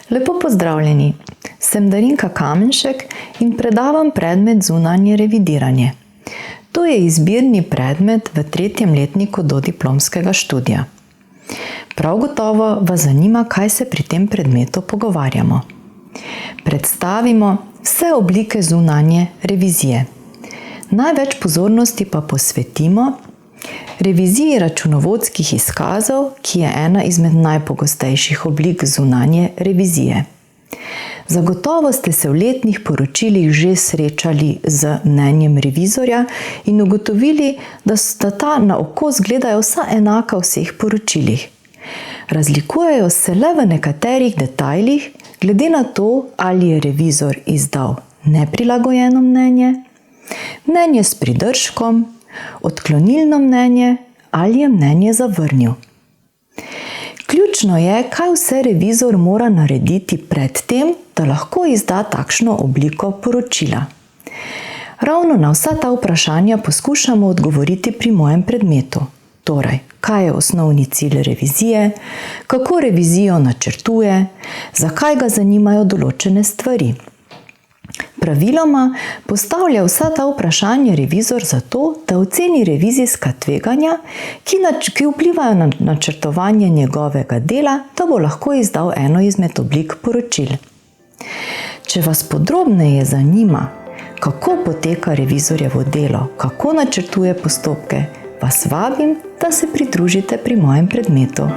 Lepo pozdravljeni, sem Darinka Kamenšek in predavam predmet zunanje revidiranje. To je izbirni predmet v 3. letniku dodiplomskega študija. Prav gotovo vas zanima, kaj se pri tem predmetu pogovarjamo. Predstavimo vse oblike zunanje revizije. Največ pozornosti pa posvetimo reviziji računovodskih izkazov, ki je ena izmed najpogostejših oblik zunanje revizije. Zagotovo ste se v letnih poročilih že srečali z mnenjem revizorja in ugotovili, da ta na oko izgledajo vsa enaka v vseh poročilih. Razlikujejo se le v nekaterih detajlih, glede na to, ali je revizor izdal neprilagojeno mnenje, mnenje s pridržkom, odklonilno mnenje ali je mnenje zavrnil. Ključno je, kaj vse revizor mora narediti pred tem, da lahko izda takšno obliko poročila. Ravno na vsa ta vprašanja poskušamo odgovoriti pri mojem predmetu. Torej, kaj je osnovni cilj revizije, kako revizijo načrtuje, zakaj ga zanimajo določene stvari. Praviloma postavlja vsa ta vprašanja revizor zato, da oceni revizijska tveganja, ki vplivajo na načrtovanje njegovega dela, da bo lahko izdal eno izmed oblik poročil. Če vas podrobneje zanima, kako poteka revizorjevo delo, kako načrtuje postopke, vas vabim, da se pridružite pri mojem predmetu.